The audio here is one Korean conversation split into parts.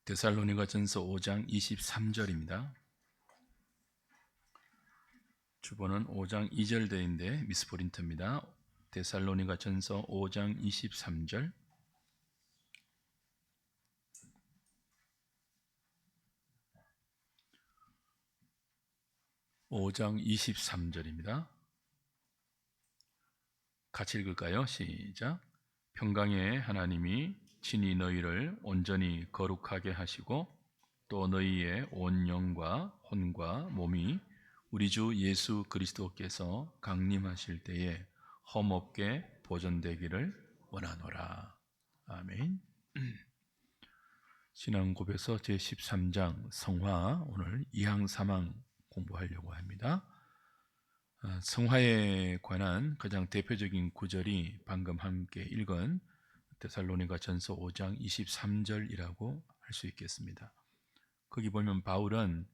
데살로니가전서 5장 23절입니다. 주보는 5장 2절대인데 미스포린트입니다. 데살로니가전서 5장 23절. 5장 23절입니다. 같이 읽을까요? 시작. 평강의 하나님이 친히 너희를 온전히 거룩하게 하시고 또 너희의 온 영과 혼과 몸이 우리 주 예수 그리스도께서 강림하실 때에 험없게 보존되기를 원하노라. 아멘. 신앙고백서 제13장 성화, 오늘 2항 3항 공부하려고 합니다. 성화에 관한 가장 대표적인 구절이 방금 함께 읽은 데살로니가전서 5장 23절이라고 할 수 있겠습니다. 거기 보면 바울은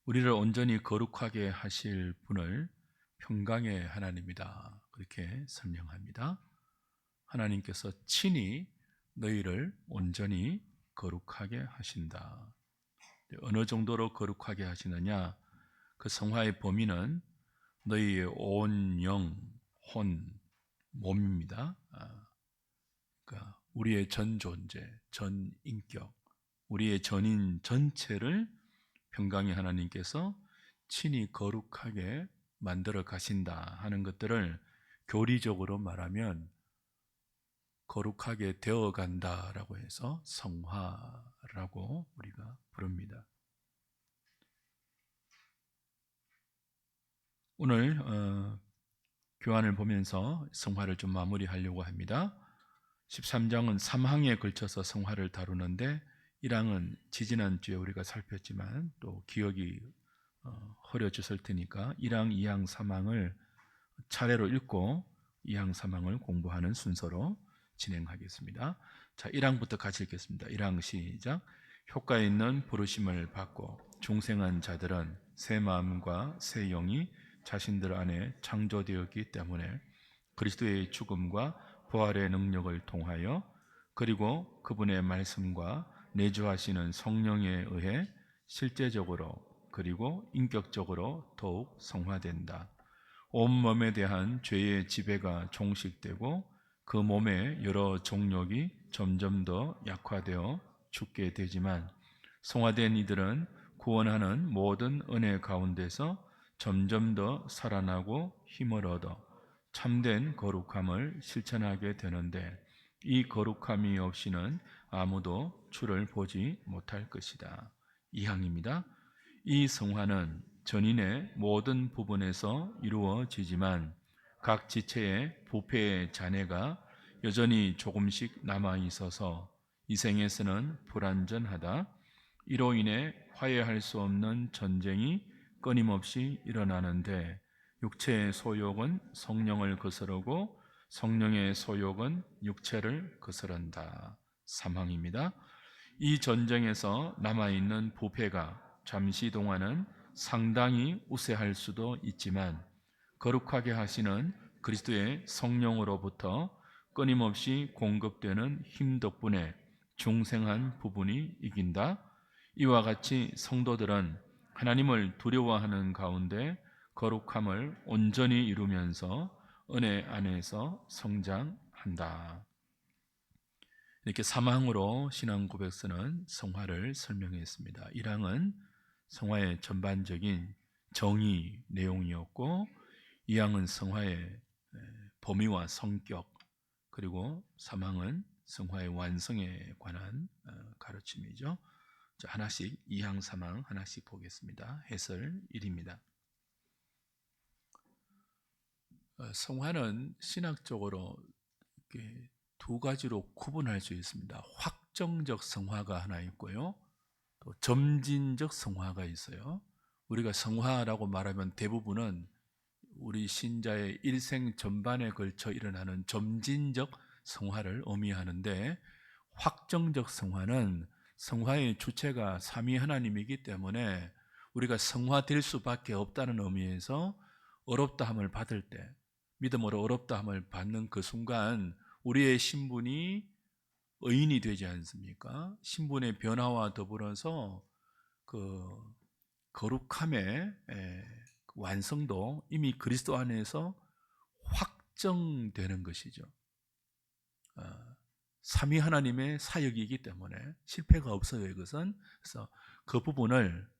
우리를 온전히 거룩하게 하실 분을 평강의 하나님이다, 그렇게 설명합니다. 하나님께서 친히 너희를 온전히 거룩하게 하신다. 어느 정도로 거룩하게 하시느냐? 그 성화의 범위는 너희의 온 영, 혼, 몸입니다. 그러니까 우리의 전 존재, 전 인격, 우리의 전인 전체를 평강의 하나님께서 친히 거룩하게 만들어 가신다 하는 것들을 교리적으로 말하면 거룩하게 되어 간다라고 해서 성화라고 우리가 부릅니다. 오늘 교환을 보면서 성화를 좀 마무리하려고 합니다. 13장은 3항에 걸쳐서 성화를 다루는데 1항은 지지난주에 우리가 살폈지만 또 기억이 흐려졌을 테니까 1항, 2항, 3항을 차례로 읽고 2항, 3항을 공부하는 순서로 진행하겠습니다. 자, 1항부터 같이 읽겠습니다. 1항 시작. 효과 있는 부르심을 받고 중생한 자들은 새 마음과 새 영이 자신들 안에 창조되었기 때문에 그리스도의 죽음과 부활의 능력을 통하여 그리고 그분의 말씀과 내주하시는 성령에 의해 실제적으로 그리고 인격적으로 더욱 성화된다. 온몸에 대한 죄의 지배가 종식되고 그 몸의 여러 종력이 점점 더 약화되어 죽게 되지만 성화된 이들은 구원하는 모든 은혜 가운데서 점점 더 살아나고 힘을 얻어 참된 거룩함을 실천하게 되는데 이 거룩함이 없이는 아무도 주를 보지 못할 것이다. 2항입니다. 이 성화는 전인의 모든 부분에서 이루어지지만 각 지체의 부패의 잔해가 여전히 조금씩 남아 있어서 이 생에서는 불완전하다. 이로 인해 화해할 수 없는 전쟁이 끊임없이 일어나는데 육체의 소욕은 성령을 거스르고 성령의 소욕은 육체를 거스른다. 3항입니다. 이 전쟁에서 남아있는 부패가 잠시 동안은 상당히 우세할 수도 있지만 거룩하게 하시는 그리스도의 성령으로부터 끊임없이 공급되는 힘 덕분에 중생한 부분이 이긴다. 이와 같이 성도들은 하나님을 두려워하는 가운데 거룩함을 온전히 이루면서 은혜 안에서 성장한다. 이렇게 3항으로 신앙 고백서는 성화를 설명했습니다. 1항은 성화의 전반적인 정의 내용이었고 2항은 성화의 범위와 성격, 그리고 3항은 성화의 완성에 관한 가르침이죠. 자, 하나씩 2항, 3항 하나씩 보겠습니다. 해설 1입니다. 성화는 신학적으로 이렇게 두 가지로 구분할 수 있습니다. 확정적 성화가 하나 있고요, 또 점진적 성화가 있어요. 우리가 성화라고 말하면 대부분은 우리 신자의 일생 전반에 걸쳐 일어나는 점진적 성화를 의미하는데, 확정적 성화는 성화의 주체가 삼위 하나님이기 때문에 우리가 성화될 수밖에 없다는 의미에서 어렵다함을 받을 때, 믿음으로 어렵다함을 받는 그 순간 우리의 신분이 의인이 되지 않습니까? 신분의 변화와 더불어서 그 거룩함의 완성도 이미 그리스도 안에서 확정되는 것이죠. 삼위 하나님의 사역이기 때문에 실패가 없어요, 이것은. 그래서 그 부분을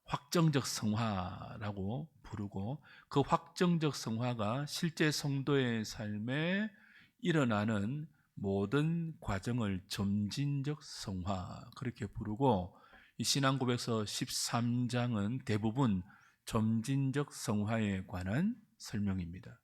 확정적 성화라고 부르고, 그 확정적 성화가 실제 성도의 삶에 일어나는 모든 과정을 점진적 성화 그렇게 부르고, 이 신앙고백서 13장은 대부분 점진적 성화에 관한 설명입니다.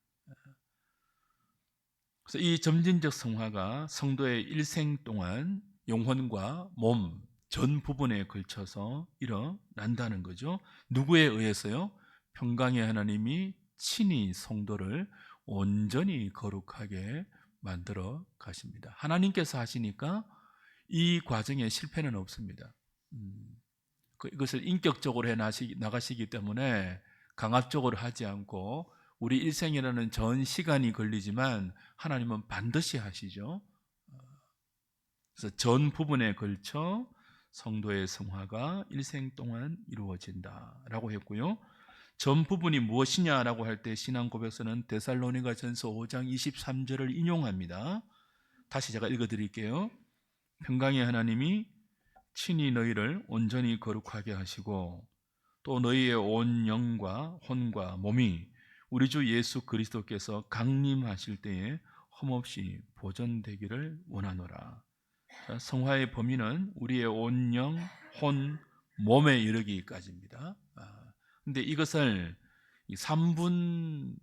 그래서 이 점진적 성화가 성도의 일생 동안 영혼과 몸 전 부분에 걸쳐서 일어난다는 거죠. 누구에 의해서요? 평강의 하나님이 친히 성도를 온전히 거룩하게 만들어 가십니다. 하나님께서 하시니까 이 과정에 실패는 없습니다. 이것을 인격적으로 해 나가시기 때문에 강압적으로 하지 않고, 우리 일생이라는 전 시간이 걸리지만 하나님은 반드시 하시죠. 그래서 전 부분에 걸쳐 성도의 성화가 일생 동안 이루어진다라고 했고요. 전 부분이 무엇이냐라고 할 때 신앙고백서는 데살로니가전서 5장 23절을 인용합니다. 다시 제가 읽어드릴게요. 평강의 하나님이 친히 너희를 온전히 거룩하게 하시고, 또 너희의 온 영과 혼과 몸이 우리 주 예수 그리스도께서 강림하실 때에 흠없이 보존되기를 원하노라. 성화의 범위는 우리의 온 영, 혼, 몸에 이르기까지입니다. 근데 이것을 3분설을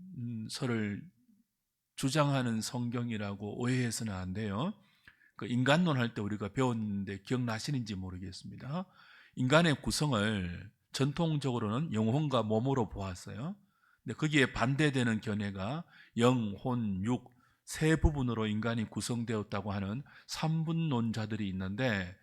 주장하는 성경이라고 오해해서는 안 돼요. 그 인간론 할 때 우리가 배웠는데 기억나시는지 모르겠습니다. 인간의 구성을 전통적으로는 영혼과 몸으로 보았어요. 근데 거기에 반대되는 견해가 영, 혼, 육 세 부분으로 인간이 구성되었다고 하는 삼분론자들이 있는데,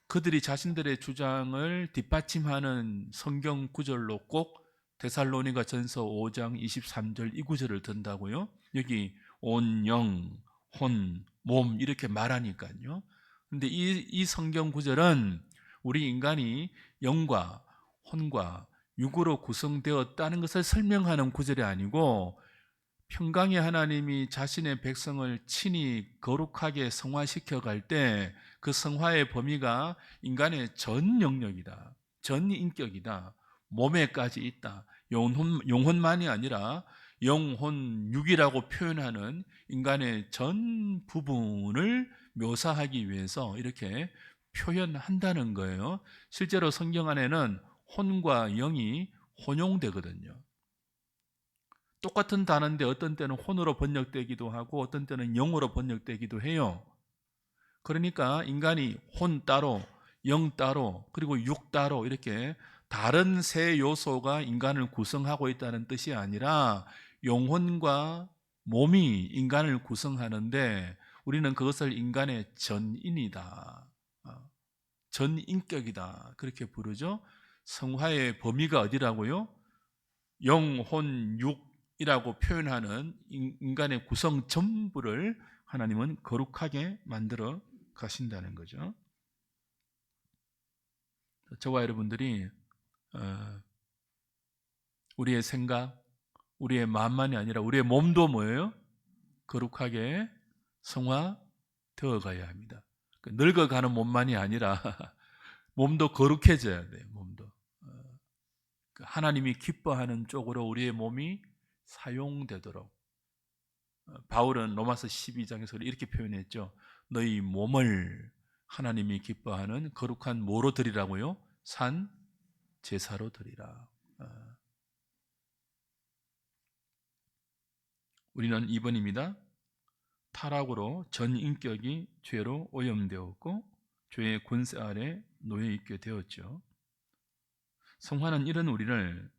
그들이 자신들의 주장을 뒷받침하는 성경 구절로 꼭 데살로니가 전서 5장 23절 이 구절을 든다고요. 여기 온 영, 혼, 몸 이렇게 말하니까요. 근데 이 성경 구절은 우리 인간이 영과 혼과 육으로 구성되었다는 것을 설명하는 구절이 아니고, 평강의 하나님이 자신의 백성을 친히 거룩하게 성화시켜 갈 때 그 성화의 범위가 인간의 전 영역이다, 전 인격이다, 몸에까지 있다, 영혼만이 아니라 영혼 육이라고 표현하는 인간의 전 부분을 묘사하기 위해서 이렇게 표현한다는 거예요. 실제로 성경 안에는 혼과 영이 혼용되거든요. 똑같은 단어인데 어떤 때는 혼으로 번역되기도 하고 어떤 때는 영으로 번역되기도 해요. 그러니까 인간이 혼 따로, 영 따로, 그리고 육 따로 이렇게 다른 세 요소가 인간을 구성하고 있다는 뜻이 아니라 영혼과 몸이 인간을 구성하는데, 우리는 그것을 인간의 전인이다, 전인격이다 그렇게 부르죠. 성화의 범위가 어디라고요? 영, 혼, 육이라고 표현하는 인간의 구성 전부를 하나님은 거룩하게 만들어 가신다는 거죠. 저와 여러분들이 우리의 생각, 우리의 마음만이 아니라 우리의 몸도 뭐예요? 거룩하게 성화되어 가야 합니다. 늙어가는 몸만이 아니라 몸도 거룩해져야 돼요. 몸도 하나님이 기뻐하는 쪽으로 우리의 몸이 사용되도록, 바울은 로마서 12장에서 이렇게 표현했죠. 너희 몸을 하나님이 기뻐하는 거룩한 뭐로 드리라고요? 산 제사로 드리라. 우리는 2번입니다. 타락으로 전 인격이 죄로 오염되었고 죄의 권세 아래 놓여 있게 되었죠. 성화는 이런 우리를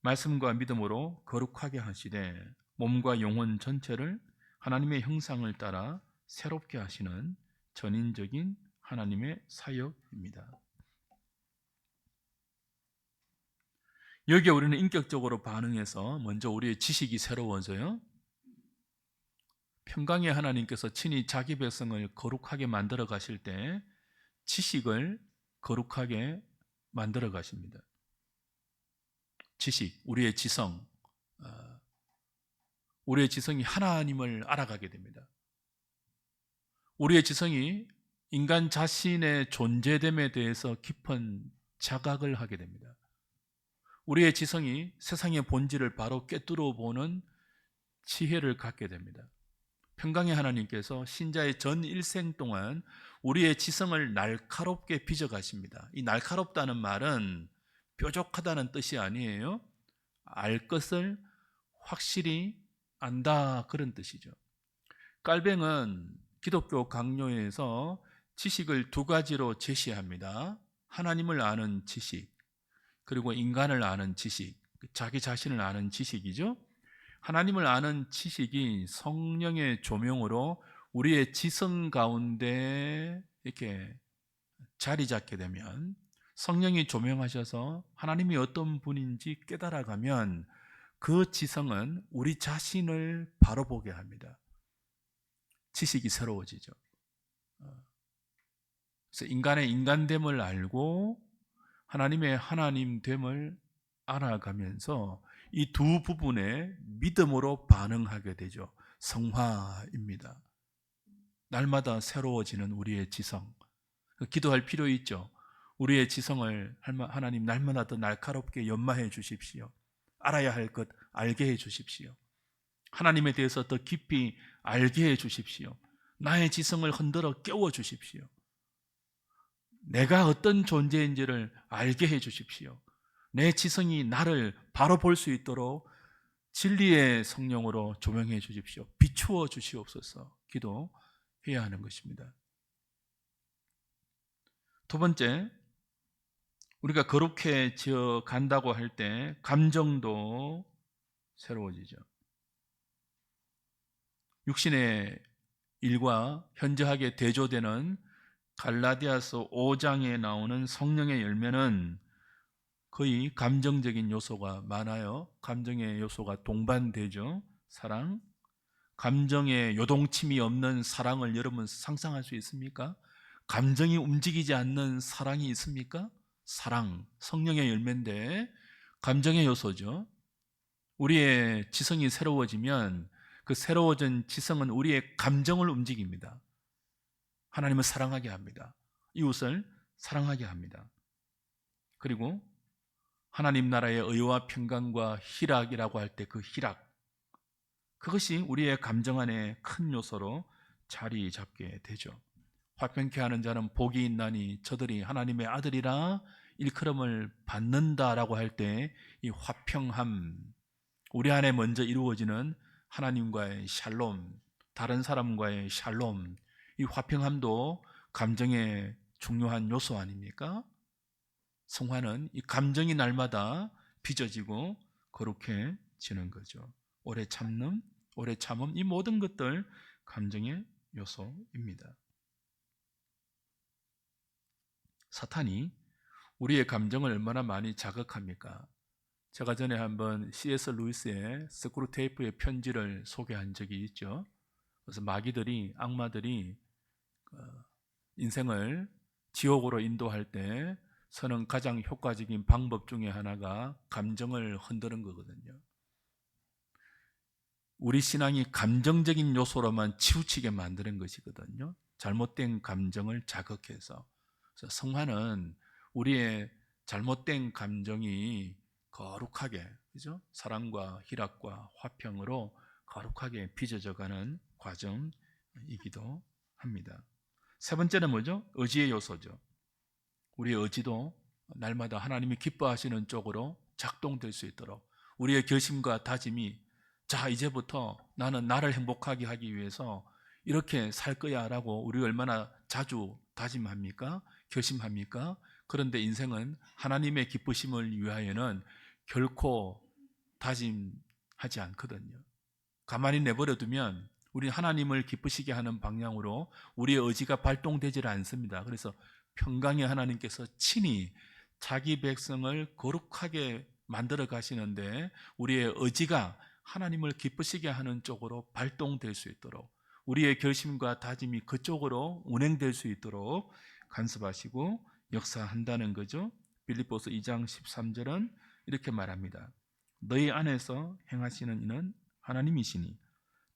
말씀과 믿음으로 거룩하게 하시되 몸과 영혼 전체를 하나님의 형상을 따라 새롭게 하시는 전인적인 하나님의 사역입니다. 여기에 우리는 인격적으로 반응해서 먼저 우리의 지식이 새로워져요. 평강의 하나님께서 친히 자기 백성을 거룩하게 만들어 가실 때 지식을 거룩하게 만들어 가십니다. 지식, 우리의 지성, 우리의 지성이 하나님을 알아가게 됩니다. 우리의 지성이 인간 자신의 존재됨에 대해서 깊은 자각을 하게 됩니다. 우리의 지성이 세상의 본질을 바로 꿰뚫어 보는 지혜를 갖게 됩니다. 평강의 하나님께서 신자의 전 일생 동안 우리의 지성을 날카롭게 빚어가십니다. 이 날카롭다는 말은 뾰족하다는 뜻이 아니에요. 알 것을 확실히 안다, 그런 뜻이죠. 깔뱅은 기독교 강요에서 지식을 두 가지로 제시합니다. 하나님을 아는 지식, 그리고 인간을 아는 지식, 자기 자신을 아는 지식이죠. 하나님을 아는 지식이 성령의 조명으로 우리의 지성 가운데 이렇게 자리 잡게 되면, 성령이 조명하셔서 하나님이 어떤 분인지 깨달아가면 그 지성은 우리 자신을 바로 보게 합니다. 지식이 새로워지죠. 그래서 인간의 인간됨을 알고 하나님의 하나님됨을 알아가면서 이 두 부분에 믿음으로 반응하게 되죠. 성화입니다. 날마다 새로워지는 우리의 지성. 기도할 필요 있죠. 우리의 지성을 하나님 날마다 더 날카롭게 연마해 주십시오. 알아야 할 것 알게 해 주십시오. 하나님에 대해서 더 깊이 알게 해 주십시오. 나의 지성을 흔들어 깨워 주십시오. 내가 어떤 존재인지를 알게 해 주십시오. 내 지성이 나를 바로 볼 수 있도록 진리의 성령으로 조명해 주십시오. 비추어 주시옵소서. 기도해야 하는 것입니다. 두 번째, 우리가 거룩해져 간다고 할 때 감정도 새로워지죠. 육신의 일과 현저하게 대조되는 갈라디아서 5장에 나오는 성령의 열매는 거의 감정적인 요소가 많아요. 감정의 요소가 동반되죠. 사랑, 감정의 요동침이 없는 사랑을 여러분 상상할 수 있습니까? 감정이 움직이지 않는 사랑이 있습니까? 사랑, 성령의 열매인데 감정의 요소죠. 우리의 지성이 새로워지면 그 새로워진 지성은 우리의 감정을 움직입니다. 하나님을 사랑하게 합니다. 이웃을 사랑하게 합니다. 그리고 하나님 나라의 의와 평강과 희락이라고 할 때 그 희락, 그것이 우리의 감정 안에 큰 요소로 자리 잡게 되죠. 화평케 하는 자는 복이 있나니 저들이 하나님의 아들이라 일컬음을 받는다라고 할 때 이 화평함, 우리 안에 먼저 이루어지는 하나님과의 샬롬, 다른 사람과의 샬롬, 이 화평함도 감정의 중요한 요소 아닙니까? 성화는 이 감정이 날마다 빚어지고 거룩해지는 거죠. 오래 참는, 오래 참음, 이 모든 것들 감정의 요소입니다. 사탄이 우리의 감정을 얼마나 많이 자극합니까? 제가 전에 한번 C.S. 루이스의 스크루테이프의 편지를 소개한 적이 있죠. 그래서 마귀들이, 악마들이 인생을 지옥으로 인도할 때 서는 가장 효과적인 방법 중에 하나가 감정을 흔드는 거거든요. 우리 신앙이 감정적인 요소로만 치우치게 만드는 것이거든요. 잘못된 감정을 자극해서. 그래서 성화는 우리의 잘못된 감정이 거룩하게, 그죠? 사랑과 희락과 화평으로 거룩하게 빚어져가는 과정이기도 합니다. 세 번째는 뭐죠? 의지의 요소죠. 우리의 의지도 날마다 하나님이 기뻐하시는 쪽으로 작동될 수 있도록 우리의 결심과 다짐이, 자, 이제부터 나는 나를 행복하게 하기 위해서 이렇게 살 거야 라고 우리 얼마나 자주 다짐합니까? 결심합니까? 그런데 인생은 하나님의 기쁘심을 위하여는 결코 다짐하지 않거든요. 가만히 내버려 두면 우리 하나님을 기쁘시게 하는 방향으로 우리의 의지가 발동되질 않습니다. 그래서 평강의 하나님께서 친히 자기 백성을 거룩하게 만들어 가시는데 우리의 의지가 하나님을 기쁘시게 하는 쪽으로 발동될 수 있도록 우리의 결심과 다짐이 그쪽으로 운행될 수 있도록 간섭하시고 역사한다는 거죠. 빌립보서 2장 13절은 이렇게 말합니다. 너희 안에서 행하시는 이는 하나님이시니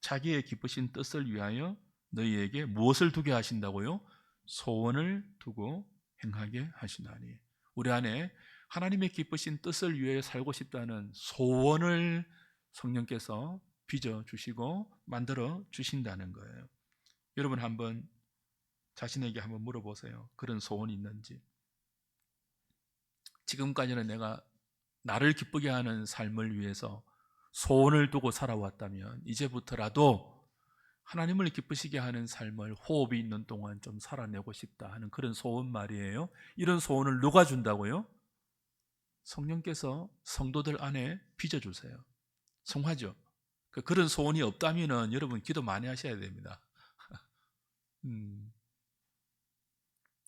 자기의 기쁘신 뜻을 위하여 너희에게 무엇을 두게 하신다고요? 소원을 두고 행하게 하시나니. 우리 안에 하나님의 기쁘신 뜻을 위하여 살고 싶다는 소원을 성령께서 빚어주시고 만들어 주신다는 거예요. 여러분 한번 자신에게 한번 물어보세요. 그런 소원이 있는지. 지금까지는 내가 나를 기쁘게 하는 삶을 위해서 소원을 두고 살아왔다면 이제부터라도 하나님을 기쁘시게 하는 삶을 호흡이 있는 동안 좀 살아내고 싶다 하는 그런 소원 말이에요. 이런 소원을 누가 준다고요? 성령께서 성도들 안에 빚어주세요. 성화죠. 그런 소원이 없다면 여러분 기도 많이 하셔야 됩니다.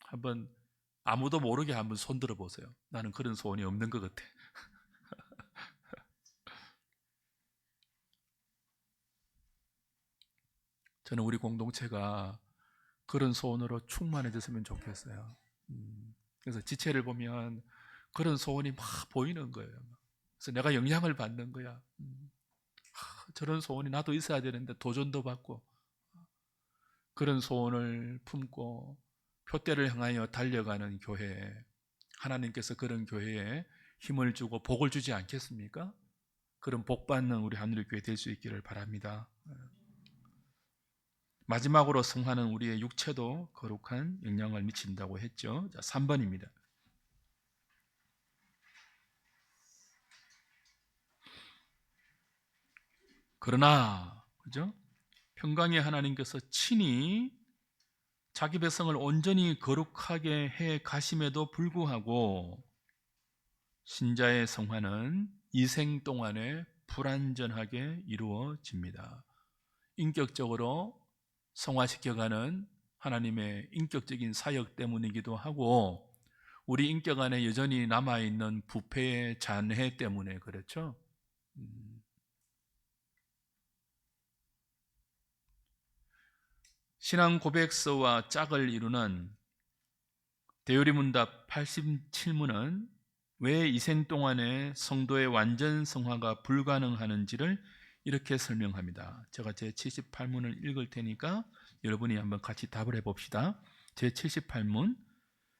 한번 아무도 모르게 한번 손 들어보세요. 나는 그런 소원이 없는 것 같아. 저는 우리 공동체가 그런 소원으로 충만해졌으면 좋겠어요. 그래서 지체를 보면 그런 소원이 막 보이는 거예요. 그래서 내가 영향을 받는 거야. 저런 소원이 나도 있어야 되는데 도전도 받고 그런 소원을 품고 표대를 향하여 달려가는 교회, 하나님께서 그런 교회에 힘을 주고 복을 주지 않겠습니까? 그런 복 받는 우리 하늘의 교회 될 수 있기를 바랍니다. 마지막으로 성화는 우리의 육체도 거룩한 영향을 미친다고 했죠. 자, 3번입니다. 그러나 그죠? 평강의 하나님께서 친히 자기 백성을 온전히 거룩하게 해 가심에도 불구하고 신자의 성화는 이생 동안에 불완전하게 이루어집니다. 인격적으로 성화시켜가는 하나님의 인격적인 사역 때문이기도 하고 우리 인격 안에 여전히 남아있는 부패의 잔해 때문에 그렇죠. 신앙 고백서와 짝을 이루는 대요리문답 87문은 왜 이생 동안에 성도의 완전 성화가 불가능하는지를 이렇게 설명합니다. 제가 제 78문을 읽을 테니까 여러분이 한번 같이 답을 해봅시다. 제 78문,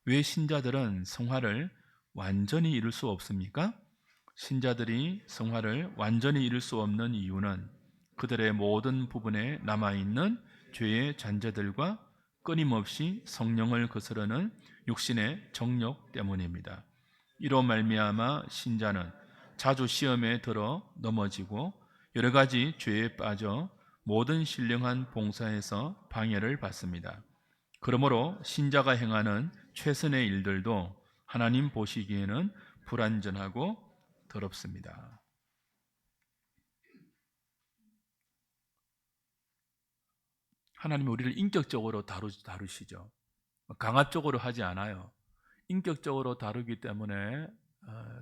왜 신자들은 성화를 완전히 이룰 수 없습니까? 신자들이 성화를 완전히 이룰 수 없는 이유는 그들의 모든 부분에 남아있는 죄의 잔재들과 끊임없이 성령을 거스르는 육신의 정욕 때문입니다. 이로 말미암아 신자는 자주 시험에 들어 넘어지고 여러 가지 죄에 빠져 모든 신령한 봉사에서 방해를 받습니다. 그러므로 신자가 행하는 최선의 일들도 하나님 보시기에는 불완전하고 더럽습니다. 하나님이 우리를 인격적으로 다루시죠. 강압적으로 하지 않아요. 인격적으로 다루기 때문에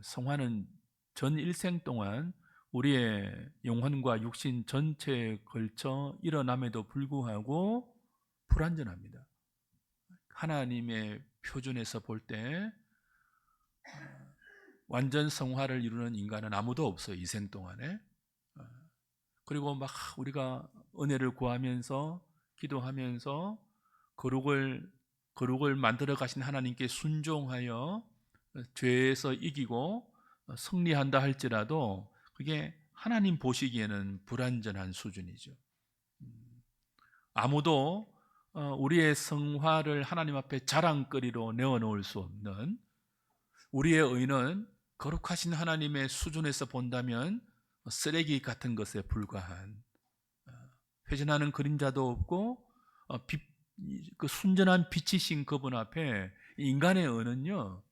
성화는 전 일생 동안 우리의 영혼과 육신 전체에 걸쳐 일어남에도 불구하고 불완전합니다. 하나님의 표준에서 볼 때 완전 성화를 이루는 인간은 아무도 없어요. 이 생 동안에. 그리고 막 우리가 은혜를 구하면서 기도하면서 거룩을 만들어 가신 하나님께 순종하여 죄에서 이기고 승리한다 할지라도 그게 하나님 보시기에는 불완전한 수준이죠. 아무도 우리의 성화를 하나님 앞에 자랑거리로 내어놓을 수 없는 우리의 의는 거룩하신 하나님의 수준에서 본다면 쓰레기 같은 것에 불과한 회전하는 그림자도 없고 그 순전한 빛이신 그분 앞에 인간의 의는요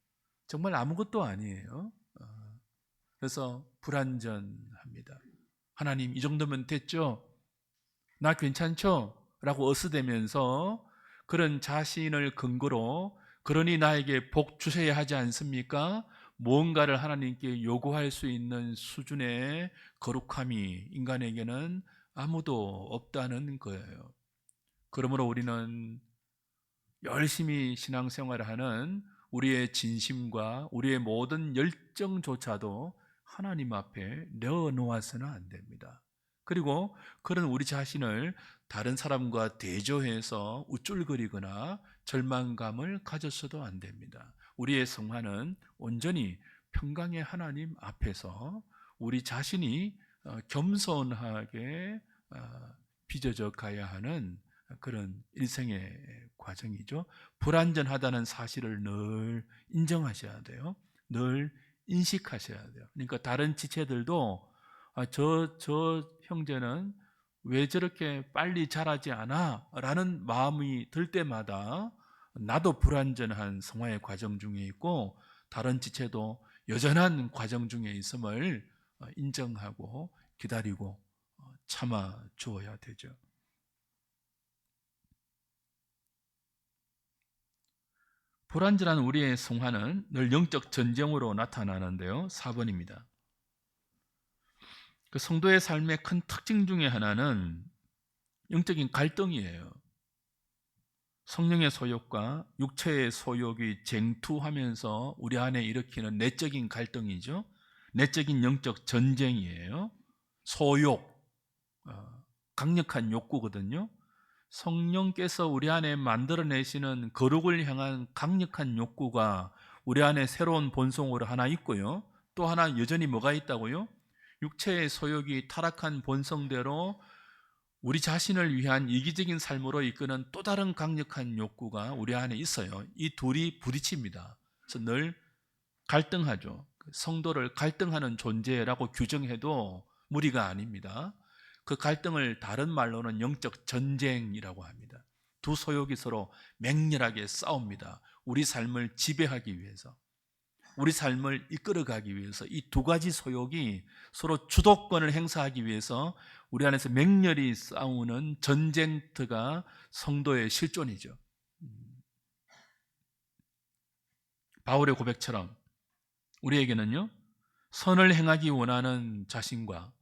정말 아무것도 아니에요. 그래서 불완전합니다. 하나님 이 정도면 됐죠? 나 괜찮죠? 라고 어스대면서 그런 자신을 근거로 그러니 나에게 복 주셔야 하지 않습니까? 무언가를 하나님께 요구할 수 있는 수준의 거룩함이 인간에게는 아무도 없다는 거예요. 그러므로 우리는 열심히 신앙생활을 하는 우리의 진심과 우리의 모든 열정조차도 하나님 앞에 내어놓아서는 안 됩니다. 그리고 그런 우리 자신을 다른 사람과 대조해서 우쭐거리거나 절망감을 가져서도 안 됩니다. 우리의 성화는 온전히 평강의 하나님 앞에서 우리 자신이 겸손하게 빚어져 가야 하는 그런 일생의 과정이죠. 불완전하다는 사실을 늘 인정하셔야 돼요. 늘 인식하셔야 돼요. 그러니까 다른 지체들도 저 형제는 왜 저렇게 빨리 자라지 않아? 라는 마음이 들 때마다 나도 불완전한 성화의 과정 중에 있고 다른 지체도 여전한 과정 중에 있음을 인정하고 기다리고 참아 주어야 되죠. 불완전한 우리의 성화는 늘 영적 전쟁으로 나타나는데요. 4번입니다. 그 성도의 삶의 큰 특징 중에 하나는 영적인 갈등이에요. 성령의 소욕과 육체의 소욕이 쟁투하면서 우리 안에 일으키는 내적인 갈등이죠. 내적인 영적 전쟁이에요. 소욕, 강력한 욕구거든요. 성령께서 우리 안에 만들어내시는 거룩을 향한 강력한 욕구가 우리 안에 새로운 본성으로 하나 있고요. 또 하나 여전히 뭐가 있다고요? 육체의 소욕이 타락한 본성대로 우리 자신을 위한 이기적인 삶으로 이끄는 또 다른 강력한 욕구가 우리 안에 있어요. 이 둘이 부딪힙니다. 그래서 늘 갈등하죠. 성도를 갈등하는 존재라고 규정해도 무리가 아닙니다. 그 갈등을 다른 말로는 영적 전쟁이라고 합니다. 두 소욕이 서로 맹렬하게 싸웁니다. 우리 삶을 지배하기 위해서, 우리 삶을 이끌어가기 위해서 이 두 가지 소욕이 서로 주도권을 행사하기 위해서 우리 안에서 맹렬히 싸우는 전쟁터가 성도의 실존이죠. 바울의 고백처럼 우리에게는요, 선을 행하기 원하는 자신과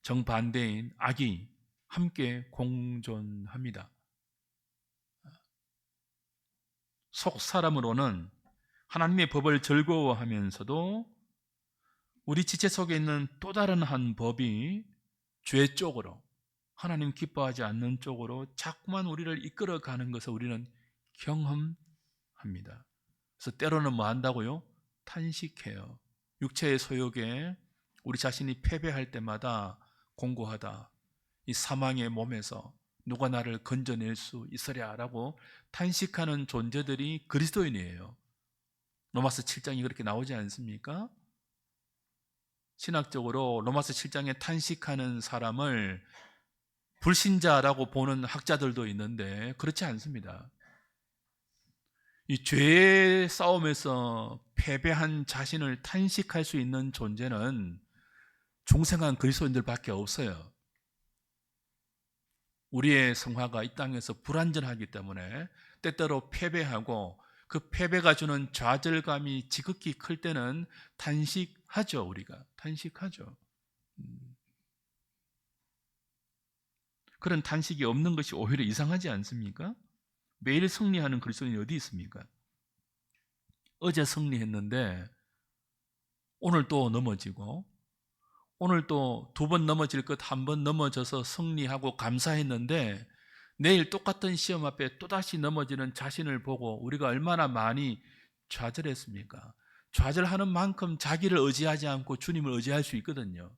정반대인 악이 함께 공존합니다. 속 사람으로는 하나님의 법을 즐거워하면서도 우리 지체 속에 있는 또 다른 한 법이 죄 쪽으로, 하나님 기뻐하지 않는 쪽으로 자꾸만 우리를 이끌어가는 것을 우리는 경험합니다. 그래서 때로는 뭐 한다고요? 탄식해요. 육체의 소욕에 우리 자신이 패배할 때마다 공고하다. 이 사망의 몸에서 누가 나를 건져낼 수 있으랴라고 탄식하는 존재들이 그리스도인이에요. 로마서 7장이 그렇게 나오지 않습니까? 신학적으로 로마서 7장에 탄식하는 사람을 불신자라고 보는 학자들도 있는데 그렇지 않습니다. 이 죄의 싸움에서 패배한 자신을 탄식할 수 있는 존재는 중생한 그리스도인들밖에 없어요. 우리의 성화가 이 땅에서 불완전하기 때문에 때때로 패배하고 그 패배가 주는 좌절감이 지극히 클 때는 탄식하죠. 우리가 탄식하죠. 그런 탄식이 없는 것이 오히려 이상하지 않습니까? 매일 승리하는 그리스도인이 어디 있습니까? 어제 승리했는데 오늘 또 넘어지고, 오늘 또 두 번 넘어질 것 한 번 넘어져서 승리하고 감사했는데 내일 똑같은 시험 앞에 또다시 넘어지는 자신을 보고 우리가 얼마나 많이 좌절했습니까? 좌절하는 만큼 자기를 의지하지 않고 주님을 의지할 수 있거든요.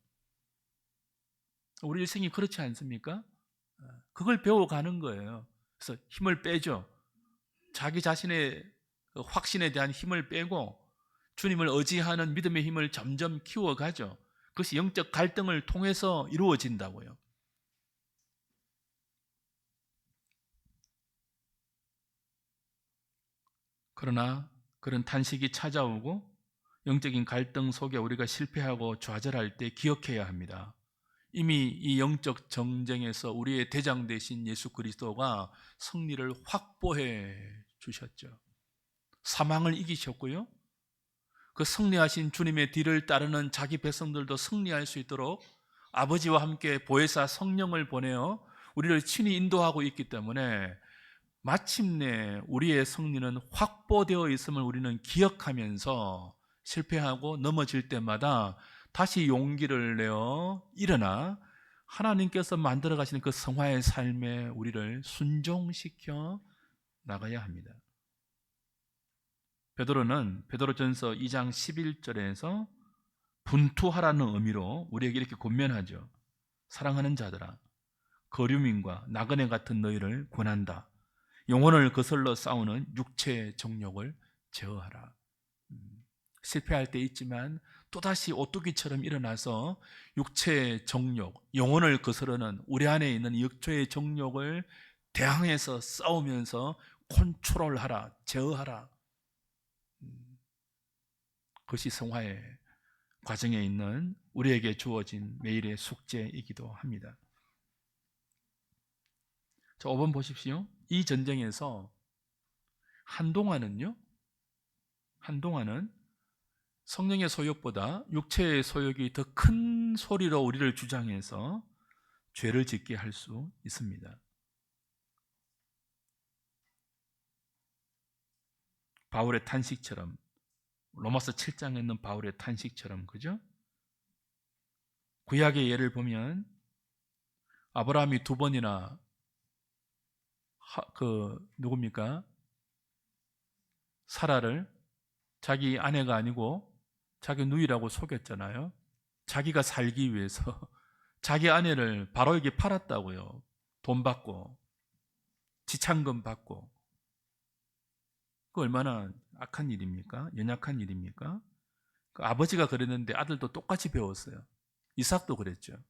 우리 일생이 그렇지 않습니까? 그걸 배워가는 거예요. 그래서 힘을 빼죠. 자기 자신의 확신에 대한 힘을 빼고 주님을 의지하는 믿음의 힘을 점점 키워가죠. 그것이 영적 갈등을 통해서 이루어진다고요. 그러나 그런 탄식이 찾아오고 영적인 갈등 속에 우리가 실패하고 좌절할 때 기억해야 합니다. 이미 이 영적 정쟁에서 우리의 대장 되신 예수 그리스도가 승리를 확보해 주셨죠. 사망을 이기셨고요. 그 승리하신 주님의 뒤를 따르는 자기 백성들도 승리할 수 있도록 아버지와 함께 보혜사 성령을 보내어 우리를 친히 인도하고 있기 때문에 마침내 우리의 승리는 확보되어 있음을 우리는 기억하면서 실패하고 넘어질 때마다 다시 용기를 내어 일어나 하나님께서 만들어 가시는 그 성화의 삶에 우리를 순종시켜 나가야 합니다. 베드로는 베드로전서 2장 11절에서 분투하라는 의미로 우리에게 이렇게 권면하죠. 사랑하는 자들아, 거류민과 나그네 같은 너희를 권한다. 영혼을 거슬러 싸우는 육체의 정욕을 제어하라. 실패할 때 있지만 또다시 오뚜기처럼 일어나서 육체의 정욕, 영혼을 거스르는 우리 안에 있는 육체의 정욕을 대항해서 싸우면서 컨트롤하라, 제어하라. 그것이 성화의 과정에 있는 우리에게 주어진 매일의 숙제이기도 합니다. 자, 5번 보십시오. 이 전쟁에서 한동안은 성령의 소욕보다 육체의 소욕이 더 큰 소리로 우리를 주장해서 죄를 짓게 할 수 있습니다. 바울의 탄식처럼, 로마서 7장에 있는 바울의 탄식처럼, 그죠? 구약의 예를 보면 아브라함이 2번이나 누굽니까? 사라를 자기 아내가 아니고 자기 누이라고 속였잖아요. 자기가 살기 위해서 자기 아내를 바로에게 팔았다고요. 돈 받고 지참금 받고. 그 얼마나 악한 일입니까? 연약한 일입니까? 그 아버지가 그랬는데 아들도 똑같이 배웠어요. 이삭도 그랬죠.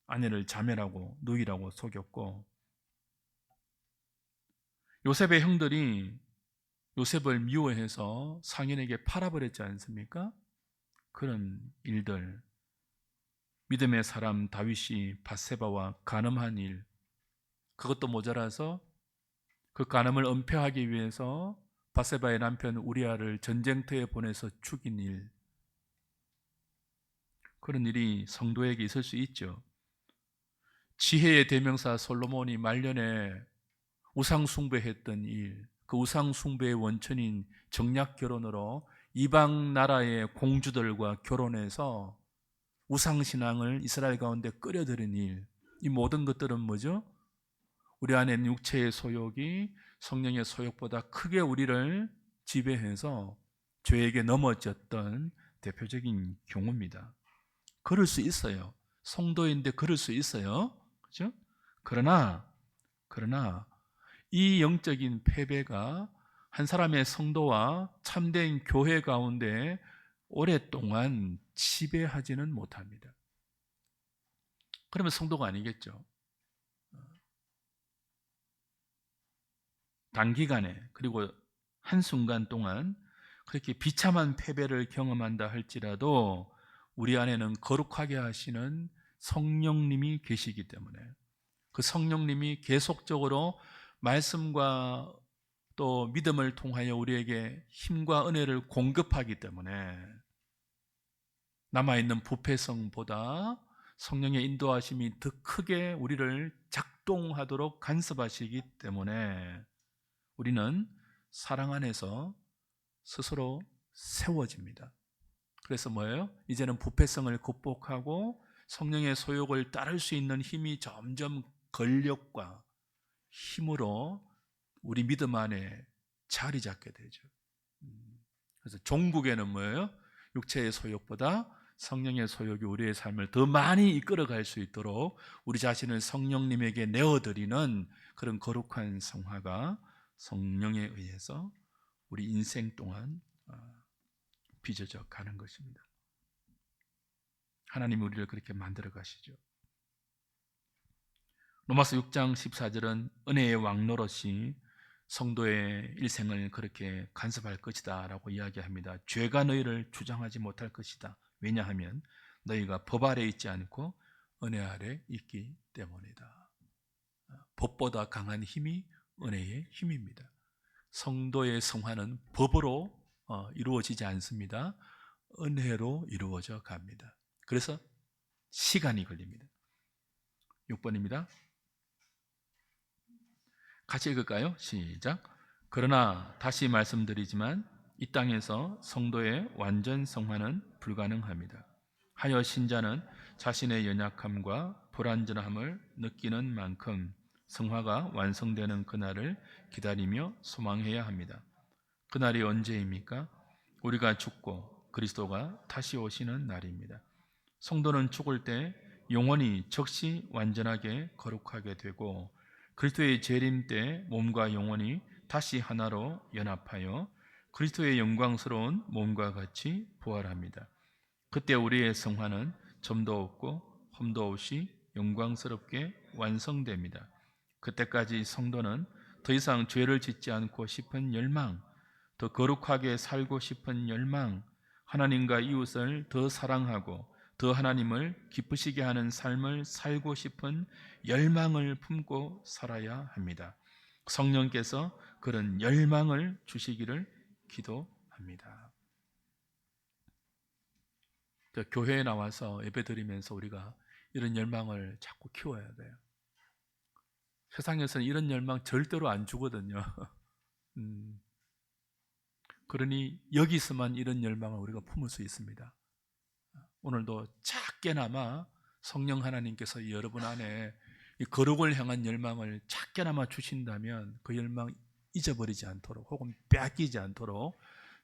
아내를 자매라고 누이라고 속였고, 요셉의 형들이 요셉을 미워해서 상인에게 팔아버렸지 않습니까? 그런 일들, 믿음의 사람 다윗이 밧세바와 간음한 일, 그것도 모자라서 그 간음을 은폐하기 위해서 밧세바의 남편 우리아를 전쟁터에 보내서 죽인 일, 그런 일이 성도에게 있을 수 있죠. 지혜의 대명사 솔로몬이 말년에 우상 숭배했던 일, 그 우상 숭배의 원천인 정략 결혼으로 이방 나라의 공주들과 결혼해서 우상 신앙을 이스라엘 가운데 끌어들인 일, 이 모든 것들은 뭐죠? 우리 안에 있는 육체의 소욕이 성령의 소욕보다 크게 우리를 지배해서 죄에게 넘어졌던 대표적인 경우입니다. 그럴 수 있어요. 성도인데 그럴 수 있어요. 그죠? 그러나 이 영적인 패배가 한 사람의 성도와 참된 교회 가운데 오랫동안 지배하지는 못합니다. 그러면 성도가 아니겠죠. 단기간에, 그리고 한순간 동안 그렇게 비참한 패배를 경험한다 할지라도 우리 안에는 거룩하게 하시는 성령님이 계시기 때문에, 그 성령님이 계속적으로 말씀과 또 믿음을 통하여 우리에게 힘과 은혜를 공급하기 때문에 남아있는 부패성보다 성령의 인도하심이 더 크게 우리를 작동하도록 간섭하시기 때문에 우리는 사랑 안에서 스스로 세워집니다. 그래서 뭐예요? 이제는 부패성을 극복하고 성령의 소욕을 따를 수 있는 힘이 점점 권력과 힘으로 우리 믿음 안에 자리 잡게 되죠. 그래서 종국에는 뭐예요? 육체의 소욕보다 성령의 소욕이 우리의 삶을 더 많이 이끌어갈 수 있도록 우리 자신을 성령님에게 내어드리는 그런 거룩한 성화가 성령에 의해서 우리 인생 동안 빚어져 가는 것입니다. 하나님이 우리를 그렇게 만들어 가시죠. 로마서 6장 14절은 은혜의 왕 노릇이 성도의 일생을 그렇게 간섭할 것이다 라고 이야기합니다. 죄가 너희를 주장하지 못할 것이다. 왜냐하면 너희가 법 아래 있지 않고 은혜 아래 있기 때문이다. 법보다 강한 힘이 은혜의 힘입니다. 성도의 성화는 법으로 이루어지지 않습니다. 은혜로 이루어져 갑니다. 그래서 시간이 걸립니다. 6번입니다. 같이 읽을까요? 시작. 그러나 다시 말씀드리지만 이 땅에서 성도의 완전 성화는 불가능합니다. 하여 신자는 자신의 연약함과 불완전함을 느끼는 만큼 성화가 완성되는 그날을 기다리며 소망해야 합니다. 그날이 언제입니까? 우리가 죽고 그리스도가 다시 오시는 날입니다. 성도는 죽을 때 영혼이 즉시 완전하게 거룩하게 되고 그리스도의 재림 때 몸과 영혼이 다시 하나로 연합하여 그리스도의 영광스러운 몸과 같이 부활합니다. 그때 우리의 성화는 점도 없고 흠도 없이 영광스럽게 완성됩니다. 그때까지 성도는 더 이상 죄를 짓지 않고 싶은 열망, 더 거룩하게 살고 싶은 열망, 하나님과 이웃을 더 사랑하고 더 하나님을 기쁘시게 하는 삶을 살고 싶은 열망을 품고 살아야 합니다. 성령께서 그런 열망을 주시기를 기도합니다. 교회에 나와서 예배드리면서 우리가 이런 열망을 자꾸 키워야 돼요. 세상에서는 이런 열망 절대로 안 주거든요. 그러니 여기서만 이런 열망을 우리가 품을 수 있습니다. 오늘도 작게나마 성령 하나님께서 여러분 안에 이 거룩을 향한 열망을 작게나마 주신다면 그 열망 잊어버리지 않도록 혹은 빼앗기지 않도록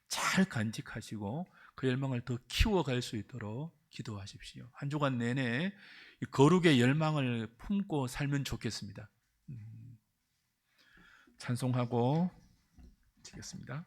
잘 간직하시고 그 열망을 더 키워갈 수 있도록 기도하십시오. 한 주간 내내 이 거룩의 열망을 품고 살면 좋겠습니다. 찬송하고 치겠습니다.